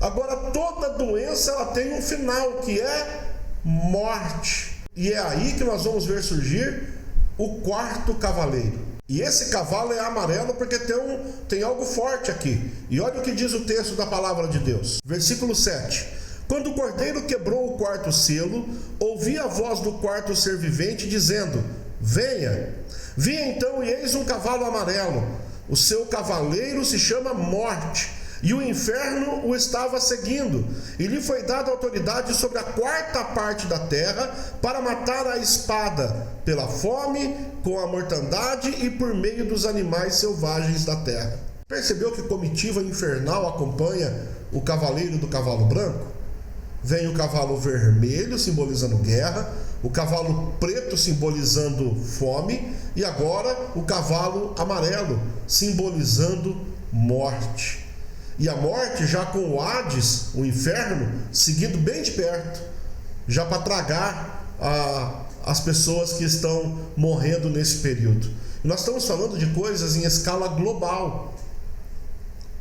Agora, toda doença ela tem um final, que é morte. E é aí que nós vamos ver surgir o quarto cavaleiro. E esse cavalo é amarelo porque tem algo forte aqui. E olha o que diz o texto da palavra de Deus. Versículo 7. Quando o cordeiro quebrou o quarto selo, ouvi a voz do quarto ser vivente dizendo: venha. Vi então e eis um cavalo amarelo. O seu cavaleiro se chama Morte, e o inferno o estava seguindo. E lhe foi dada autoridade sobre a quarta parte da terra para matar a espada, pela fome, com a mortandade e por meio dos animais selvagens da terra. Percebeu que comitiva infernal acompanha o cavaleiro do cavalo branco? Vem o cavalo vermelho, simbolizando guerra, o cavalo preto, simbolizando fome, e agora o cavalo amarelo, simbolizando morte. E a morte já com o Hades, o inferno, seguindo bem de perto, já para tragar as pessoas que estão morrendo nesse período. E nós estamos falando de coisas em escala global.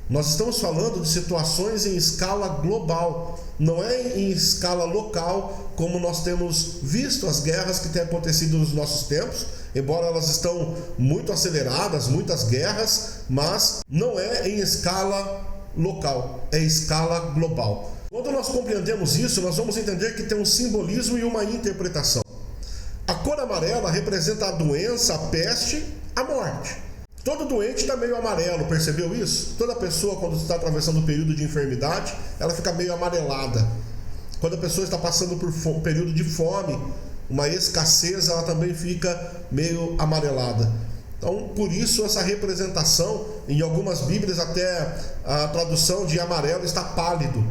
Nós estamos falando de situações em escala global, não é em escala local, como nós temos visto as guerras que têm acontecido nos nossos tempos, embora elas estão muito aceleradas, muitas guerras, mas não é em escala local, é em escala global. Quando nós compreendemos isso, nós vamos entender que tem um simbolismo e uma interpretação. A cor amarela representa a doença, a peste, a morte. Todo doente está meio amarelo, percebeu isso? Toda pessoa, quando está atravessando um período de enfermidade, ela fica meio amarelada. Quando a pessoa está passando por um período de fome, uma escassez, ela também fica meio amarelada. Então, por isso, essa representação, em algumas Bíblias, até a tradução de amarelo está pálido,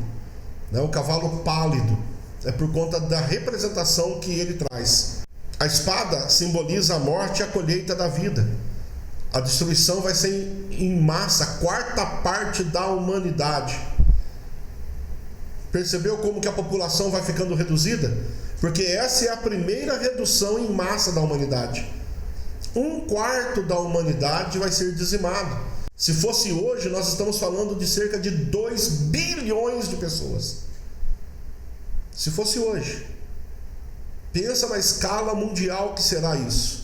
né? O cavalo pálido, é por conta da representação que ele traz. A espada simboliza a morte e a colheita da vida. A destruição vai ser em massa, a quarta parte da humanidade. Percebeu como que a população vai ficando reduzida? Porque essa é a primeira redução em massa da humanidade. 1/4 da humanidade vai ser dizimado. Se fosse hoje, nós estamos falando de cerca de 2 bilhões de pessoas. Se fosse hoje. Pensa na escala mundial que será isso.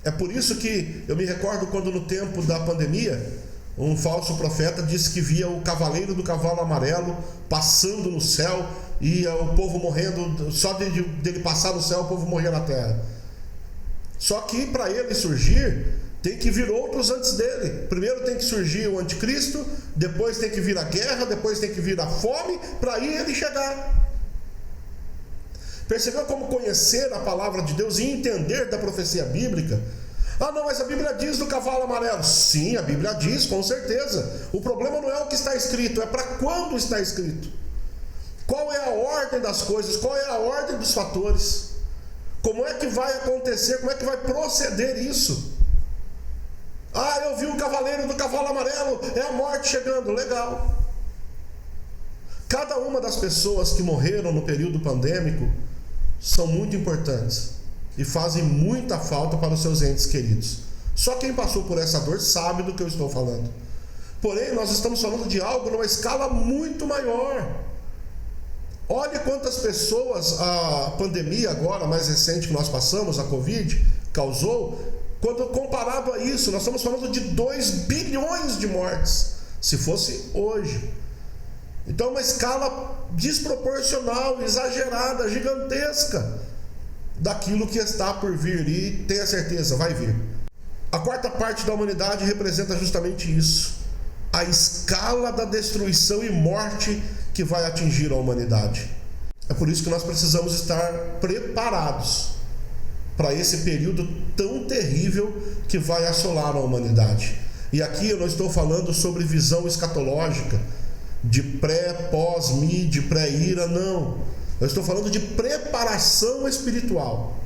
É por isso que eu me recordo quando no tempo da pandemia, um falso profeta disse que via o cavaleiro do cavalo amarelo passando no céu e o povo morrendo, só dele passar no céu o povo morria na terra. Só que para ele surgir, tem que vir outros antes dele. Primeiro tem que surgir o anticristo, depois tem que vir a guerra, depois tem que vir a fome, para aí ele chegar. Percebeu como conhecer a palavra de Deus e entender da profecia bíblica? Ah, não, mas a Bíblia diz do cavalo amarelo. Sim, a Bíblia diz, com certeza. O problema não é o que está escrito, é para quando está escrito. Qual é a ordem das coisas? Qual é a ordem dos fatores? Como é que vai acontecer? Como é que vai proceder isso? Ah, eu vi o cavaleiro do cavalo amarelo, é a morte chegando. Legal. Cada uma das pessoas que morreram no período pandêmico são muito importantes e fazem muita falta para os seus entes queridos. Só quem passou por essa dor sabe do que eu estou falando. Porém, nós estamos falando de algo numa escala muito maior. Olha quantas pessoas a pandemia agora, mais recente que nós passamos, a Covid, causou. Quando comparado a isso, nós estamos falando de 2 bilhões de mortes, se fosse hoje. Então, uma escala desproporcional, exagerada, gigantesca daquilo que está por vir, e tenha certeza, vai vir. A quarta parte da humanidade representa justamente isso, a escala da destruição e morte que vai atingir a humanidade. É por isso que nós precisamos estar preparados para esse período tão terrível que vai assolar a humanidade. E aqui eu não estou falando sobre visão escatológica, de pré, pós, mid, pré-ira, não. Eu estou falando de preparação espiritual.